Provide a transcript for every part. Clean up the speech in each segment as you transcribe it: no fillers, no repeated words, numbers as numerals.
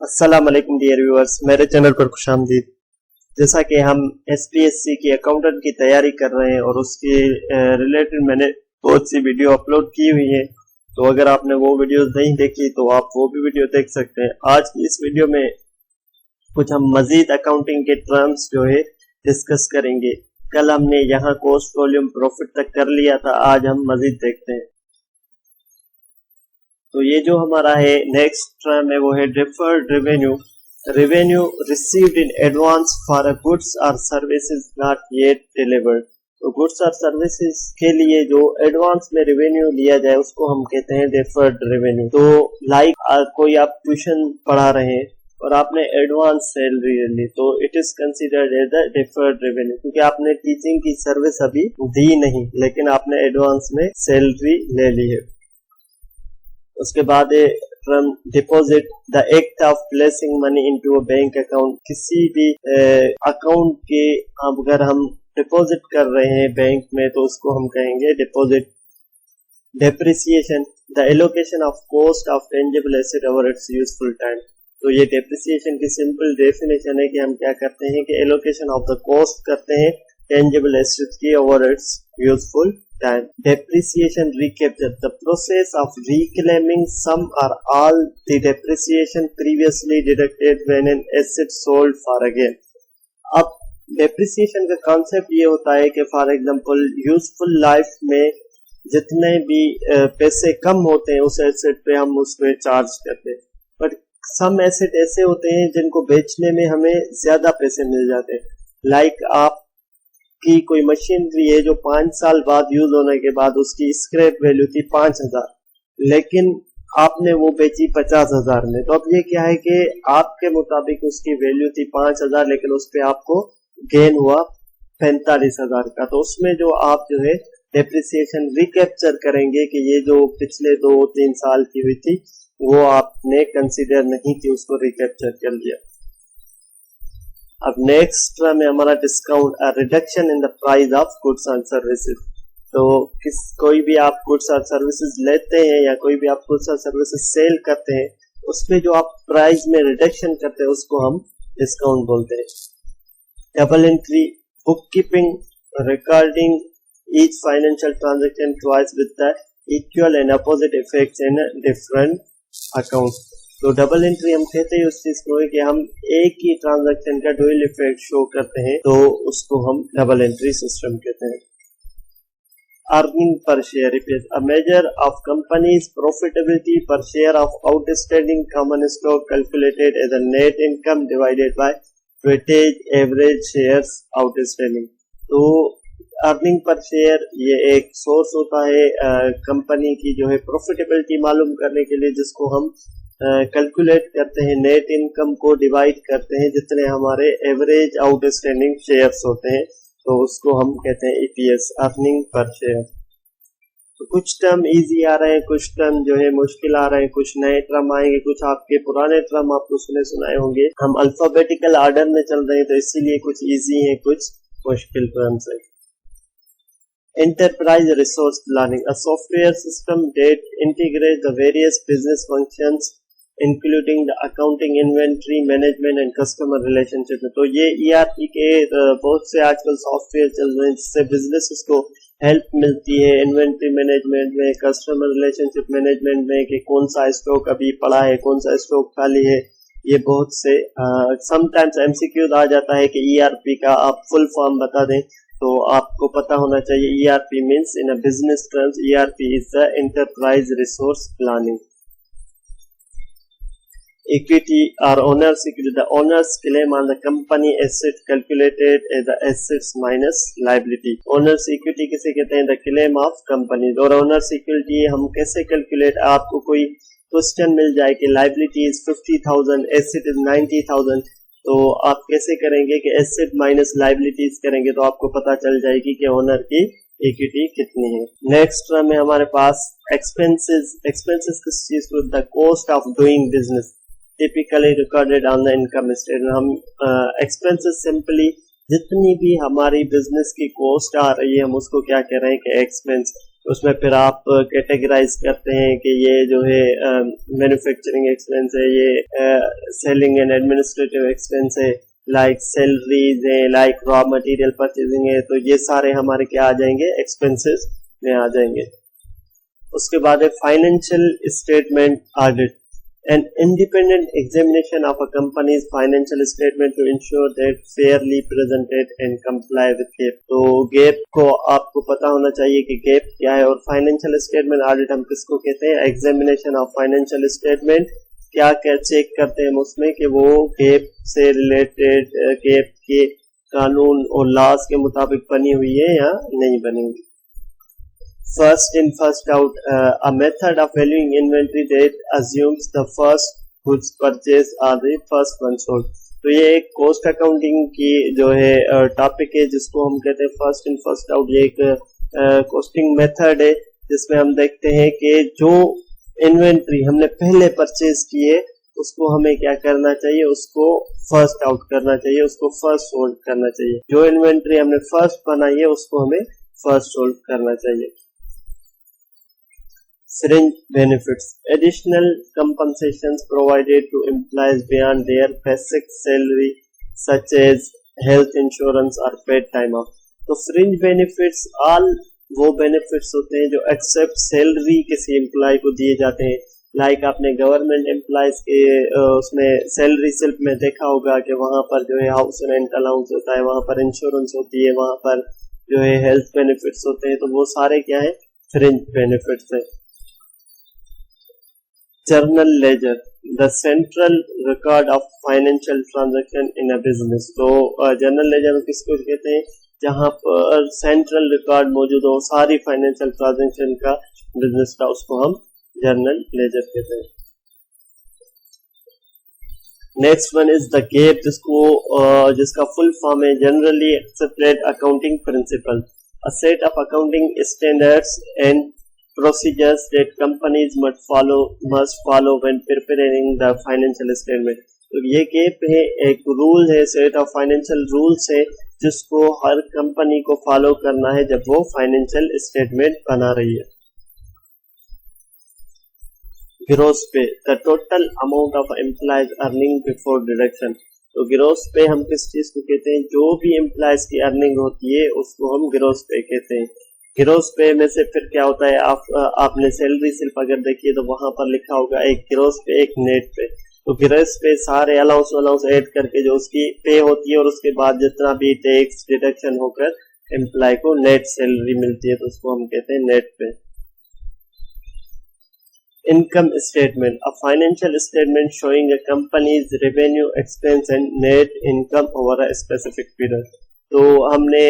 अस्सलाम वालेकुम dear viewers, मेरे चैनल पर खुशामदीद। जैसा कि हम एसपीएससी की अकाउंटेंट की तैयारी कर रहे हैं और उसके रिलेटेड मैंने बहुत सी वीडियो अपलोड की हुई है, तो अगर आपने वो वीडियोस नहीं देखी तो आप वो भी वीडियो देख सकते हैं। आज की इस वीडियो में कुछ हम मजीद अकाउंटिंग के टर्म्स जो है डिस्कस करेंगे। कल हमने यहाँ कॉस्ट वॉल्यूम प्रॉफिट तक कर लिया था, आज हम मजीद देखते हैं। तो ये जो हमारा है नेक्स्ट टर्म है वो है deferred revenue. Revenue received in advance for a goods और सर्विसेज नॉट येट डिलीवर्ड। तो गुड्स और सर्विसेज के लिए जो एडवांस में रेवेन्यू लिया जाए उसको हम कहते हैं डिफर्ड रेवेन्यू। तो कोई आप ट्यूशन पढ़ा रहे हैं और आपने एडवांस सैलरी ली तो it is considered as the deferred revenue, क्योंकि आपने टीचिंग की सर्विस अभी दी नहीं लेकिन आपने एडवांस में सैलरी ले ली है। उसके बाद from deposit, the act of placing money into a bank account. किसी भी अकाउंट के अगर हम डिपॉजिट कर रहे हैं बैंक में तो उसको हम कहेंगे deposit. Depreciation, the allocation of cost of tangible asset over it's useful time. तो ये डेप्रिसिएशन की सिंपल डेफिनेशन है कि हम क्या करते हैं कि एलोकेशन ऑफ द कॉस्ट करते हैं टेंजिबल एसेट की over it's useful time. Depreciation recapture, the process of reclaiming some or all the depreciation previously deducted when an asset sold for again. अब depreciation का concept ये होता है कि for example useful life में जितने भी पैसे कम होते हैं उस एसेट पे हम उसमें चार्ज करते हैं, बट सम एसेट ऐसे होते हैं जिनको बेचने में हमें ज्यादा पैसे मिल जाते हैं। लाइक आप की कोई मशीनरी है जो 5 साल बाद यूज होने के बाद उसकी स्क्रैप वैल्यू थी 5,000, लेकिन आपने वो बेची 50,000 में। तो अब ये क्या है कि आपके मुताबिक उसकी वैल्यू थी 5,000 लेकिन उस पे आपको गेन हुआ 45,000 का। तो उसमें जो आप जो है डेप्रिसिएशन रिकैप्चर करेंगे कि ये जो पिछले 2-3 साल की हुई थी वो आपने कंसिडर नहीं की, उसको रिकैप्चर कर लिया। अब नेक्स्ट में हमारा discount, reduction in the price of goods and services. तो कोई भी आप गुड्स और सर्विसेज लेते हैं या कोई भी आप गुड्स और सर्विसेज सेल करते हैं उसमें जो आप प्राइस में रिडक्शन करते हैं उसको हम डिस्काउंट बोलते हैं। Double entry, book keeping, recording each financial transaction twice with the equal and opposite effects in different account. तो डबल एंट्री हम कहते हैं उस चीज को कि हम एक ही ट्रांजैक्शन का डुअल इफेक्ट शो करते हैं, तो उसको हम डबल एंट्री सिस्टम कहते हैं। Earning per share, a measure of company's profitability per share of outstanding common stock calculated as a net income divided by weightage average shares outstanding. तो earning per share ये एक source होता है company की जो है प्रॉफिटेबिलिटी मालूम करने के लिए, जिसको हम कैलकुलेट करते हैं, नेट इनकम को डिवाइड करते हैं जितने हमारे एवरेज आउटस्टैंडिंग शेयर्स होते हैं, तो उसको हम कहते हैं ईपीएस, अर्निंग पर शेयर। तो कुछ टर्म इजी आ रहे हैं, कुछ टर्म जो है मुश्किल आ रहे हैं, कुछ नए टर्म आएंगे, कुछ आपके पुराने टर्म आपको सुनाए होंगे। हम अल्फाबेटिकल ऑर्डर में चल रहे हैं तो इसीलिए कुछ इजी है कुछ मुश्किल टर्म्स है। Enterprise resource planning, a software system that integrates the various business functions including the accounting, inventory management and customer relationship। तो ये ERP के बहुत से आजकल सॉफ्टवेयर चल रहे हैं जिससे बिजनेस को हेल्प मिलती है इन्वेंट्री मैनेजमेंट में, कस्टमर रिलेशनशिप मैनेजमेंट में कि कौन सा स्टॉक अभी पड़ा है, कौन सा स्टॉक खाली है। ये बहुत से समटाइम्स एमसीक्यूज आ जाता है कि ERP का आप फुल फॉर्म बता दें, तो आपको पता होना चाहिए ERP means in a business terms ERP is the enterprise resource planning. Equity or owner's equity, the owner's claim on the company asset calculated as the assets minus liability। Owner's equity किसे कहते हैं? The claim of company। और owner's equity हम कैसे calculate, आपको कोई question मिल जाए कि liability is 50,000, asset is 90,000, तो आप कैसे करेंगे कि एसेट माइनस लाइबिलिटीज करेंगे तो आपको पता चल जाएगी कि ओनर की इक्विटी कितनी है। नेक्स्ट में हमारे पास एक्सपेंसेस। एक्सपेंसेस किस चीज को? The cost of doing business typically recorded on the income statement. हम एक्सपेंसेस सिंपली जितनी भी हमारी बिजनेस की कॉस्ट आ रही है हम उसको क्या कह रहे हैं कि एक्सपेंस। उसमें फिर आप कैटेगराइज करते हैं कि ये जो है मैन्युफैक्चरिंग एक्सपेंस है, ये सेलिंग एंड एडमिनिस्ट्रेटिव एक्सपेंस है, लाइक सैलरीज है, लाइक रॉ मटेरियल परचेजिंग है, तो ये सारे हमारे क्या आ जाएंगे, एक्सपेंसेस में आ जाएंगे। उसके बाद है financial statement audit, an independent examination of a company's financial statement to ensure that fairly presented and comply with GAAP। तो GAAP को आपको पता होना चाहिए कि GAAP क्या है, और फाइनेंशियल स्टेटमेंट ऑडिट हम किसको कहते हैं, एग्जामिनेशन ऑफ फाइनेंशियल स्टेटमेंट। क्या क्या चेक करते हैं हम उसमें कि वो GAAP से रिलेटेड, GAAP के कानून और लॉज के मुताबिक बनी हुई है या नहीं बनी हुई। First in first out, a method of valuing inventory that assumes the first goods purchased are the first one sold। तो ये एक कॉस्ट अकाउंटिंग की जो है टॉपिक है जिसको हम कहते हैं फर्स्ट इन फर्स्ट आउट। ये एक कॉस्टिंग मेथड है जिसमें हम देखते हैं कि जो इन्वेंट्री हमने पहले परचेज की है उसको हमें क्या करना चाहिए, उसको फर्स्ट आउट करना चाहिए, उसको फर्स्ट सोल्ड करना चाहिए। जो इन्वेंट्री हमने फर्स्ट बनाई है उसको हमें फर्स्ट सोल्ड करना चाहिए। Fringe benefits, additional compensations provided to employees beyond their basic salary such as health insurance or paid time off। तो fringe benefits all वो benefits होते हैं जो एक्सेप्ट सैलरी किसी एम्प्लॉय को दिए जाते हैं। लाइक आपने गवर्नमेंट एम्प्लॉयज के उसमें सैलरी स्लिप में देखा होगा कि वहाँ पर जो है हाउस रेंट अलाउंस होता है, वहाँ पर इंश्योरेंस होती है, वहाँ पर जो है हेल्थ बेनिफिट्स होते हैं, तो वो सारे क्या है, फ्रिंज बेनिफिट्स है। Journal ledger, the central record of financial transaction in a business. तो जर्नल लेजर में किसको कहते हैं, जहां पर सेंट्रल रिकॉर्ड मौजूद हो सारी फाइनेंशियल ट्रांजैक्शन का बिजनेस का, उसको हम जर्नल लेजर कहते हैं। Next one is the gap, जिसका फुल फॉर्म है generally accepted accounting principle, a set of accounting standards and procedures that companies must follow when preparing the financial statement। तो ये गेप है, एक रूल है, set of financial rules है जिसको हर company को फॉलो करना है जब वो फाइनेंशियल स्टेटमेंट बना रही है। ग्रॉस पे, the total amount of employees earning before deduction. तो ग्रॉस पे हम किस चीज को कहते हैं, जो भी एम्प्लॉयज की अर्निंग होती है उसको हम ग्रॉस पे कहते हैं। ग्रॉस पे में से फिर क्या होता है, आपने सैलरी स्लिप अगर देखिए तो वहां पर लिखा होगा एक ग्रॉस पे एक नेट पे। तो ग्रॉस पे सारे अलाउंस ऐड करके जो उसकी पे होती है और उसके बाद जितना भी टैक्स डिडक्शन होकर एम्प्लॉय को नेट सैलरी मिलती है तो उसको हम कहते हैं नेट पे। Income statement, a financial statement showing a companies revenue, expense and net income over a specific period. तो हमने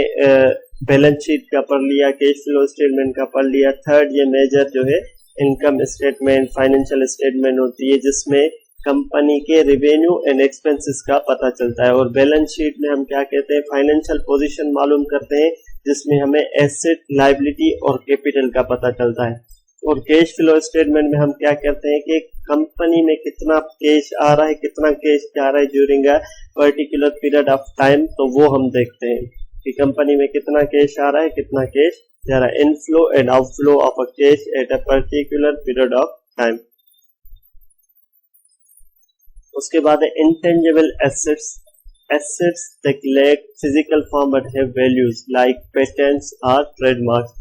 बैलेंस शीट का पढ़ लिया, कैश फ्लो स्टेटमेंट का पढ़ लिया। थर्ड ये मेजर जो है इनकम स्टेटमेंट फाइनेंशियल स्टेटमेंट होती है जिसमें कंपनी के रेवेन्यू एंड एक्सपेंसेस का पता चलता है। और बैलेंस शीट में हम क्या कहते हैं, फाइनेंशियल पोजीशन मालूम करते हैं जिसमें हमें एसेट, लायबिलिटी और कैपिटल का पता चलता है। और कैश फ्लो स्टेटमेंट में हम क्या करते हैं कि कंपनी में कितना कैश आ रहा है, कितना कैश जा रहा है during a particular period of time, तो वो हम देखते हैं कि कंपनी में कितना कैश आ रहा है, कितना कैश जा रहा है। Inflow and outflow of a cash at a particular period of time. उसके बाद है intangible assets, assets that lack physical form but have values like patents और ट्रेडमार्क।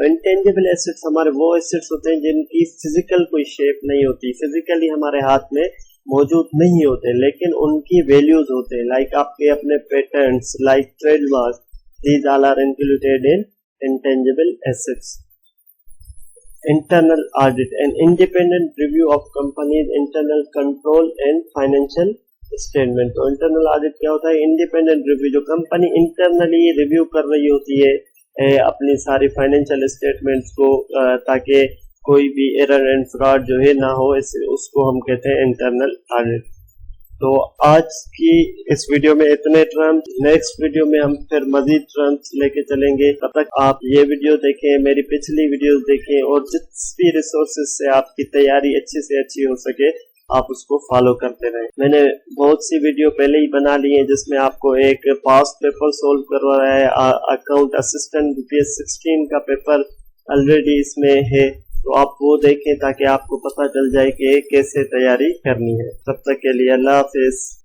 इंटेंजिबल एसेट्स हमारे वो एसेट्स होते हैं जिनकी फिजिकल कोई शेप नहीं होती, फिजिकली हमारे हाथ में मौजूद नहीं होते, लेकिन उनकी वैल्यूज होते हैं। लाइक आपके अपने patents, like trademark, these all are included in intangible assets। Internal audit, an independent review of company's internal control and financial statement। तो इंटरनल ऑडिट क्या होता है, इंडिपेंडेंट रिव्यू, जो कंपनी इंटरनली रिव्यू कर रही होती है अपनी सारी फाइनेंशियल स्टेटमेंट्स को, ताकि कोई भी एरर एंड फ्रॉड जो है ना हो, उसको हम कहते हैं इंटरनल ऑडिट। तो आज की इस वीडियो में इतने टर्म्स, नेक्स्ट वीडियो में हम फिर मजीद टर्म्स लेके चलेंगे। तब तक आप ये वीडियो देखें, मेरी पिछली वीडियोस देखें और जिस भी रिसोर्सेज से आपकी तैयारी अच्छी से अच्छी हो सके आप उसको फॉलो करते रहें। मैंने बहुत सी वीडियो पहले ही बना ली है जिसमें आपको एक पास्ट पेपर सोल्व करवा रहा है, अकाउंट असिस्टेंट BPS 16 का पेपर ऑलरेडी इसमें है, तो आप वो देखें ताकि आपको पता चल जाए कि कैसे तैयारी करनी है। तब तक के लिए अल्लाह हाफिज।